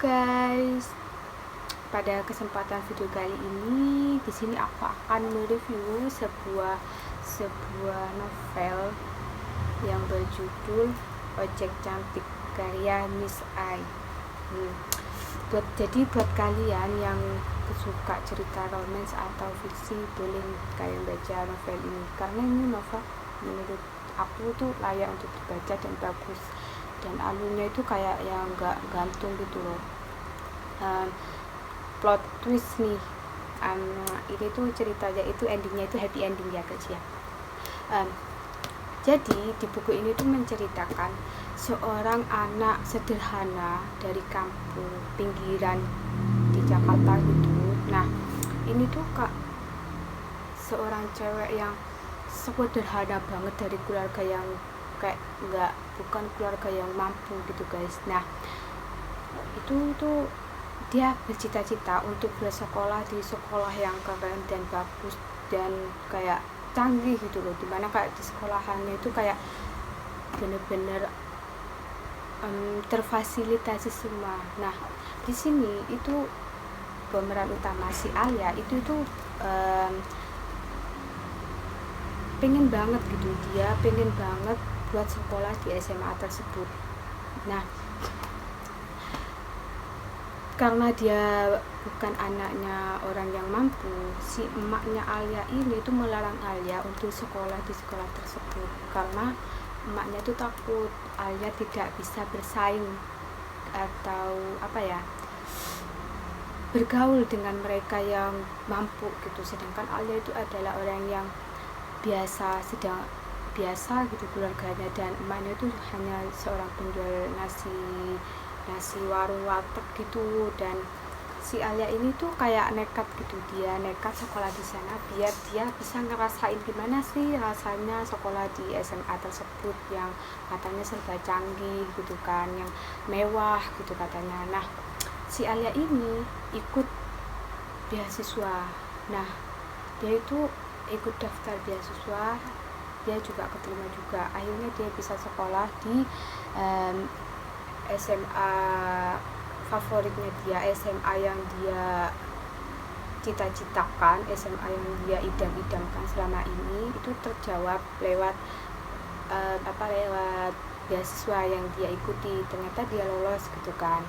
guys, pada kesempatan video kali ini di sini aku akan mereview sebuah novel yang berjudul Ojek Cantik karya Miss I. Buat kalian yang suka cerita romance atau fiksi, boleh kalian baca novel ini karena ini novel menurut aku tuh layak untuk dibaca dan bagus, dan alurnya itu kayak yang nggak gantung gitu loh. Plot twist nih, ini tuh ceritanya itu endingnya itu happy ending ya guys ya. Jadi di buku ini tuh menceritakan seorang anak sederhana dari kampung pinggiran di Jakarta gitu. Nah ini tuh seorang cewek yang sederhana banget dari keluarga yang kayak bukan keluarga yang mampu gitu guys. Nah itu tuh dia bercita-cita untuk bersekolah di sekolah yang keren dan bagus dan kayak canggih gitu loh, dimana kayak di sekolahannya itu kayak bener-bener terfasilitasi semua. Nah di sini itu pemeran utama si Alia itu pengen banget gitu, dia pengen banget buat sekolah di SMA tersebut. Nah karena dia bukan anaknya orang yang mampu, si emaknya Alia ini tuh melarang Alia untuk sekolah di sekolah tersebut karena emaknya tuh takut Alia tidak bisa bersaing atau bergaul dengan mereka yang mampu gitu, sedangkan Alia itu adalah orang yang biasa gitu keluarganya, dan emaknya itu hanya seorang penjual nasi warung warteg gitu. Dan si Alia ini tuh kayak nekat gitu, dia nekat sekolah di sana biar dia bisa ngerasain gimana sih rasanya sekolah di SMA tersebut yang katanya serba canggih gitu kan, yang mewah gitu katanya. Nah si Alia ini ikut beasiswa. Nah dia itu ikut daftar beasiswa, dia juga keterima juga, akhirnya dia bisa sekolah di SMA favoritnya dia, SMA yang dia cita-citakan, SMA yang dia idam-idamkan selama ini, itu terjawab lewat lewat beasiswa yang dia ikuti. Ternyata dia lolos gitu kan,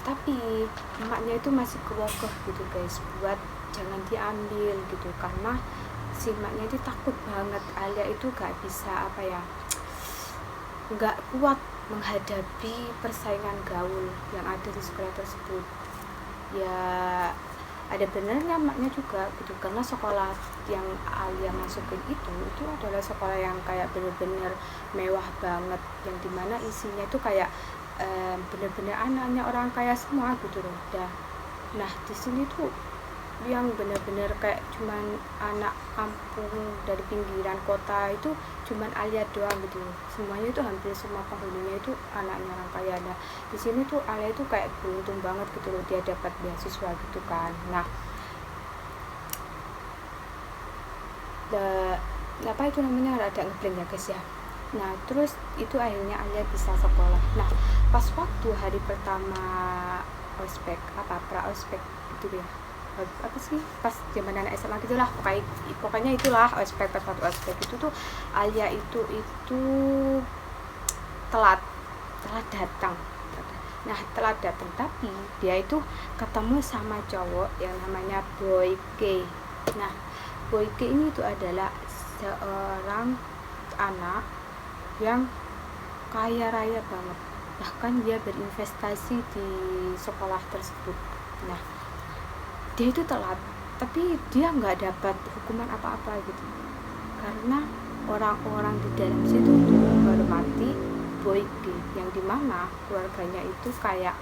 tapi emaknya itu masih kewakeh gitu guys buat jangan diambil gitu, karena si emaknya itu takut banget Alia itu gak bisa gak kuat menghadapi persaingan gaul yang ada di sekolah tersebut. Ya ada benernya emaknya juga gitu, karena sekolah yang Alia masukin itu adalah sekolah yang kayak bener-bener mewah banget, yang dimana isinya itu kayak bener-bener anaknya orang kaya semua gitu loh. Nah di sini tuh yang bener-bener kayak cuman anak kampung dari pinggiran kota itu cuman Alia doang gitu, semuanya itu hampir semua penghuninya itu anaknya orang kaya. Nah di sini tuh Alia itu kayak beruntung banget gitu loh, dia dapat beasiswa gitu kan. Nah itu namanya ada ngeblank ya guys ya. Nah terus itu akhirnya Alia bisa sekolah. Nah pas waktu hari pertama ospek pra ospek gitu ya, pas zaman anak SMA gitulah, pokoknya itulah ospek, pas waktu ospek itu tuh Alia itu telat datang. Nah telat datang, tapi dia itu ketemu sama cowok yang namanya Boyke. Nah Boyke ini itu adalah seorang anak yang kaya raya banget, bahkan dia berinvestasi di sekolah tersebut. Nah dia itu telat, tapi dia nggak dapat hukuman apa-apa gitu, karena orang-orang di dalam situ menghormati Boyke, yang dimana keluarganya itu kayak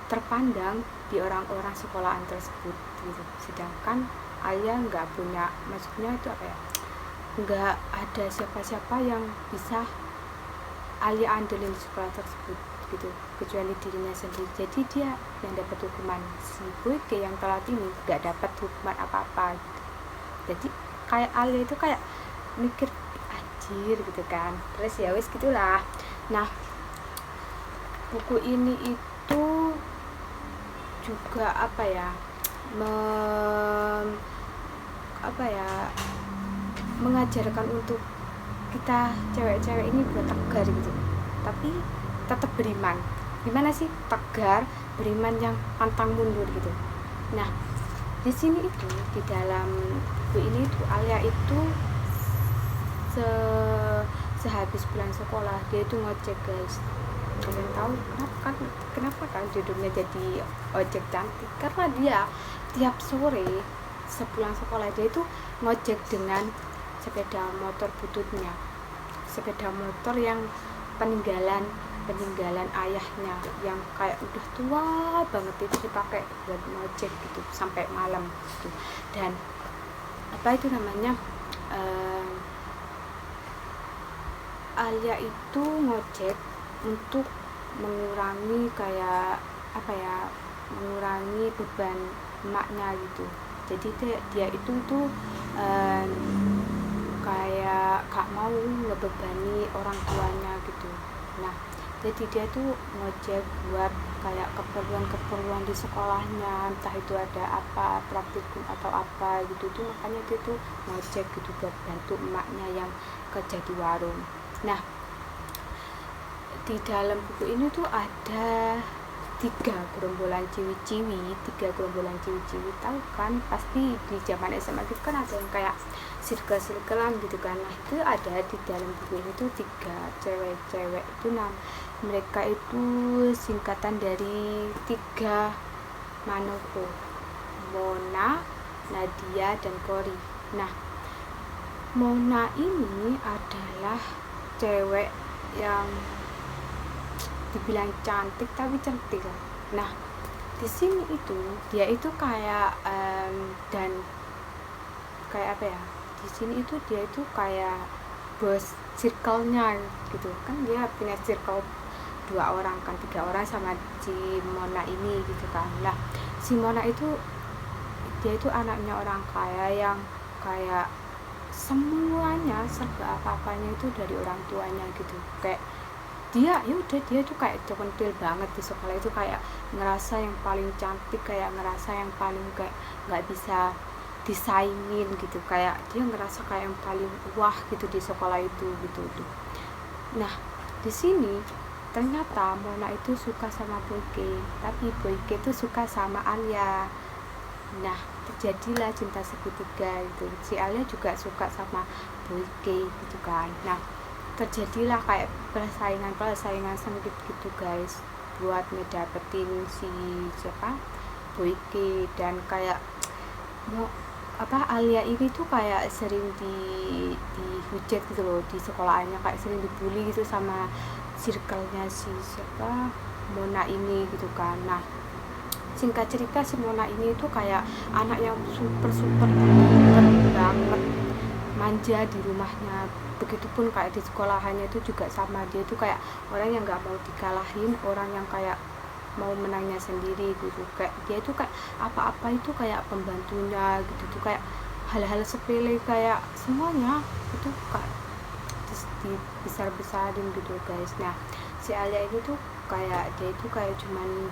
terpandang di orang-orang sekolahan tersebut gitu. Sedangkan Alia nggak punya, maksudnya itu nggak ada siapa-siapa yang bisa Alia andelin di sekolah tersebut gitu, kecuali dirinya sendiri. Jadi dia yang dapat hukuman, si Boyke yang telat ini gak dapat hukuman apa-apa gitu. Jadi kayak Alia itu kayak mikir anjir gitu kan. Terus ya wis gitulah. Nah buku ini itu juga mem- mengajarkan untuk kita cewek-cewek ini buat tegar gitu, tapi tetap beriman. Gimana sih tegar beriman yang pantang mundur gitu. Nah, di sini itu di dalam buku ini itu Alia itu sehabis pulang sekolah dia itu ngojek guys. Kalian tahu kenapa kan judulnya jadi ojek cantik? Karena dia tiap sore sepulang sekolah dia itu ngojek dengan sepeda motor bututnya, sepeda motor yang peninggalan ayahnya yang kayak udah tua banget, itu dipakai buat ngojek gitu sampai malam gitu. Dan Alia itu ngojek untuk mengurangi mengurangi beban emaknya gitu. Jadi dia itu kayak gak mau ngebebani orang tuanya gitu. Nah, jadi dia tuh ngojek buat kayak keperluan di sekolahnya, entah itu ada apa praktikum atau apa gitu tuh, makanya dia tuh ngojek gitu buat bantu emaknya yang kerja di warung. Nah, di dalam buku ini tuh ada 3 gerombolan ciwi-ciwi. Tahu kan pasti di zaman SMA itu kan ada yang kayak circle-circlean gitu kan. Nah, itu ada di dalam buku ini tuh 3 cewek-cewek itu, mereka itu singkatan dari 3 Manoko, Mona, Nadia, dan Kori. Nah, Mona ini adalah cewek yang dibilang cantik tapi centil. Nah, di sini itu dia itu kayak di sini itu dia itu kayak bos circle-nya gitu kan. Dia punya circle 2 orang kan, 3 orang sama si Mona ini gitu kan. Nah, si Mona itu dia itu anaknya orang kaya yang kayak semuanya serba apa-apanya itu dari orang tuanya gitu. Kayak dia tuh kayak centil banget di sekolah itu, kayak ngerasa yang paling cantik, kayak ngerasa yang paling kayak nggak bisa disaingin gitu, kayak dia ngerasa kayak yang paling wah gitu di sekolah itu gitu tuh. Nah, di sini ternyata Mona itu suka sama Boyke, tapi Boyke itu suka sama Alia. Nah, terjadilah cinta segitiga gitu. Si Alia juga suka sama Boyke gitu kan. Nah, terjadilah kayak persaingan sengit gitu guys buat ngedapetin si Boyke. Dan kayak Alia ini tuh kayak sering dihujat gitu loh di sekolahannya, kayak sering dibully gitu sama circle-nya si Mona ini gitu kan. Nah, singkat cerita si Mona ini tuh kayak anak yang super banget, manja di rumahnya. Begitupun kayak di sekolahannya itu juga sama, dia tuh kayak orang yang nggak mau dikalahin, orang yang kayak mau menangnya sendiri gitu. Kayak dia tuh kayak apa-apa itu kayak pembantunya gitu tuh, kayak hal-hal sepele kayak semuanya itu kayak dibesar-besarin gitu guys. Nah, si Alia ini tuh kayak dia itu kayak cuman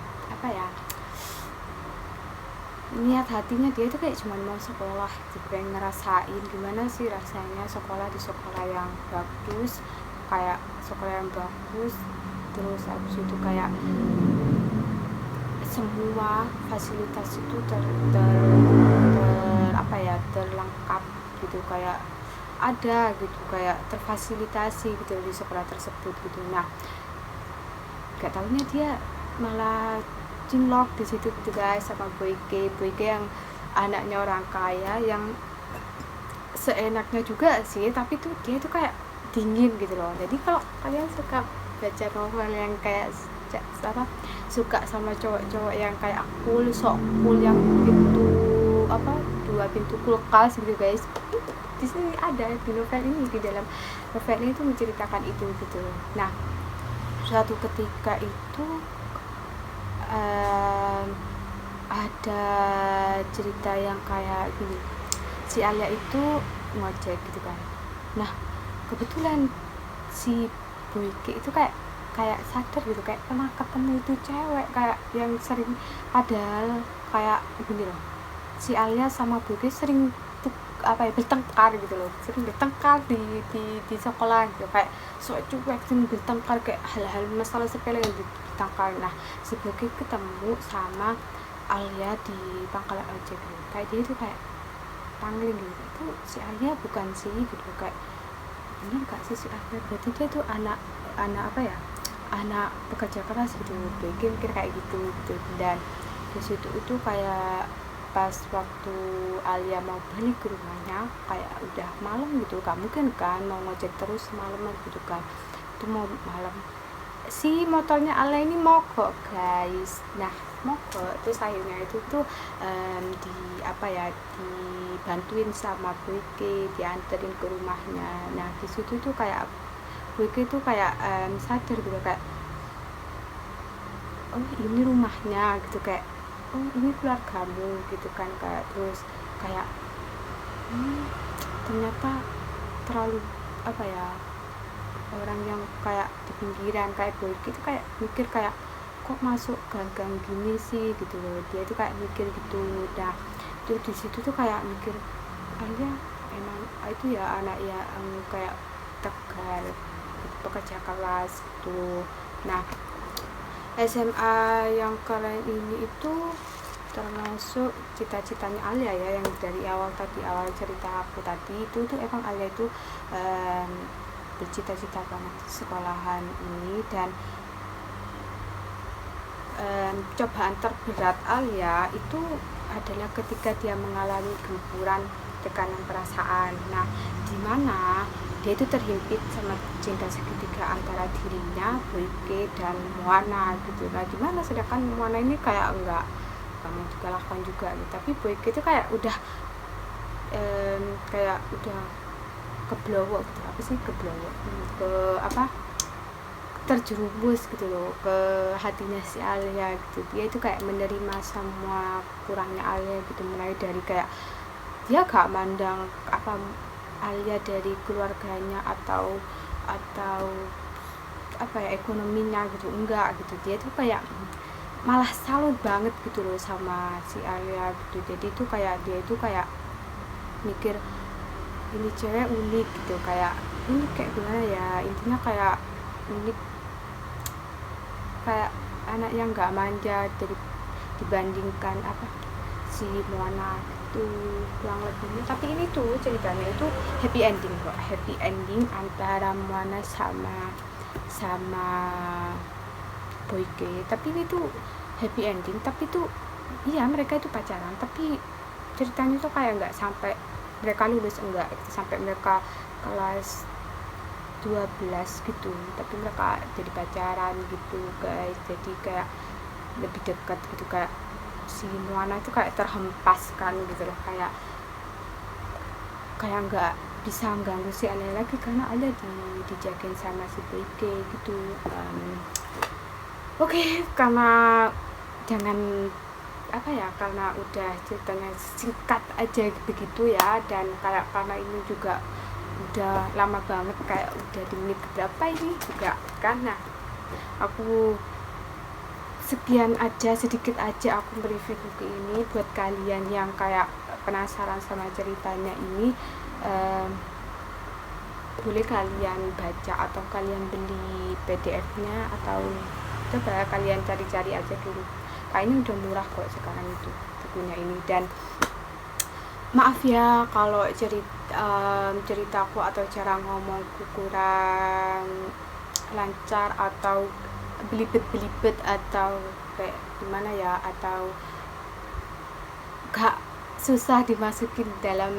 niat hatinya dia itu kayak cuma mau sekolah gitu, pengen ngerasain gimana sih rasanya sekolah di sekolah yang bagus, terus abis itu kayak semua fasilitas itu terlengkap gitu, kayak ada gitu, kayak terfasilitasi gitu di sekolah tersebut gitu. Nah, gak taunya dia malah cinlok di situ gitu guys sama Boyke yang anaknya orang kaya yang seenaknya juga sih, tapi tuh dia tuh kayak dingin gitu loh. Jadi kalau kalian suka baca novel yang kayak suka sama cowok-cowok yang kayak sok cool yang dua pintu kulkas gitu guys, di sini ada di novel ini, di dalam novel ini tuh menceritakan itu gitu. Nah, suatu ketika itu ada cerita yang kayak gini, si Alia itu ngojek gitu kan. Nah, kebetulan si Boyke itu kayak kayak sadar gitu, kayak pernah ketemu itu cewek kayak yang sering, padahal kayak gini loh, si Alia sama Boyke sering bertengkar gitu loh, sering bertengkar di sekolah gitu, kayak sok cuek, sering bertengkar kayak hal-hal masalah sepele yang bertengkar. Nah si Boyke ketemu sama Alia di pangkalan ojek gitu, kayak dia itu kayak pangling gitu, itu si Alia bukan sih gitu, kayak bener gak sih si Alia, berarti dia tuh anak anak pekerja keras gitu, mikir kayak gitu. Dan di situ itu kayak pas waktu Alia mau balik ke rumahnya, kayak udah malam gitu, gak mungkin kan mau ngojek terus malaman gitu kan, itu mau malam, si motornya Alia ini mogok guys. Nah mogok terus akhirnya itu tuh dibantuin sama Boyke, dianterin ke rumahnya. Nah di situ tuh kayak Boyke tuh kayak sadar gitu, kayak oh ini rumahnya gitu, kayak oh ini keluargamu gitu kan, kayak terus kayak ternyata terlalu orang yang kayak di pinggiran kayak Boyke itu kayak mikir kayak kok masuk gang-gang gini sih gitu loh, dia itu kayak mikir gitu. Nah itu di situ tuh kayak mikir Alia emang itu ya anak ya kayak tegar gitu, pekerja keras gitu. Nah SMA yang kalian ini itu termasuk cita-citanya Alia ya, yang dari awal cerita aku tadi itu tuh emang Alia itu bercita-cita banget sekolahan ini. Dan cobaan terberat Alia itu adalah ketika dia mengalami gempuran tekanan perasaan. Nah dimana dia itu terhimpit sama cinta segitiga antara dirinya, Boyke, dan Moana gitu. Nah gimana sedangkan Moana ini kayak enggak mau dikalahkan juga gitu, tapi Boyke itu kayak udah keblowo gitu, terjerumus gitu loh ke hatinya si Alia gitu. Dia itu kayak menerima semua kurangnya Alia gitu, mulai dari kayak dia gak mandang Alia dari keluarganya atau ekonominya gitu, enggak gitu. Dia tuh kayak malah salut banget gitu loh sama si Alia gitu. Jadi itu kayak dia itu kayak mikir ini cewek unik gitu, kayak ini kayak gimana ya, intinya kayak unik, kayak anak yang gak manja dibandingkan si Moana gitu kurang lebihnya. Tapi ini tuh ceritanya itu happy ending antara Moana sama Boyke. Tapi ini tuh happy ending, tapi tuh iya mereka itu pacaran, tapi ceritanya tuh kayak nggak sampai mereka lulus, enggak sampai mereka kelas 12 gitu, tapi mereka jadi pacaran gitu guys. Jadi kayak lebih dekat gitu, kayak si Moana itu kayak terhempaskan gitu loh, kayak nggak bisa ganggu si Alia lagi karena Alia dijagain sama si Boyke gitu. Oke, karena karena udah ceritanya singkat aja begitu ya, dan karena ini juga udah lama banget, kayak udah di menit berapa ini juga karena aku sedikit aja aku mereview buku ini buat kalian yang kayak penasaran sama ceritanya ini. Boleh kalian baca atau kalian beli PDF-nya, atau coba kalian cari-cari aja dulu, kayaknya udah murah kok sekarang itu bukunya ini. Dan maaf ya kalau ceritaku atau cara ngomongku kurang lancar atau belibet atau kayak gimana ya, atau gak susah dimasukin dalam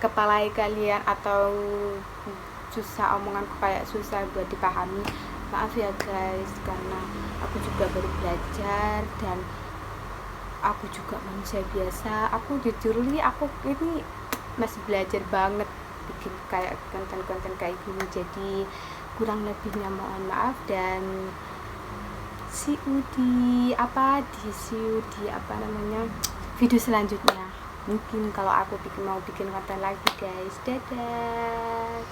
kepala kalian, atau susah omonganku kayak susah buat dipahami. Maaf ya guys, karena aku juga baru belajar dan aku juga manusia biasa. Aku jujur nih, aku ini masih belajar banget bikin kayak konten-konten kayak gini, jadi kurang lebihnya mohon maaf. Dan see you di video selanjutnya. Mungkin kalau aku mau bikin konten lagi guys. Dadah.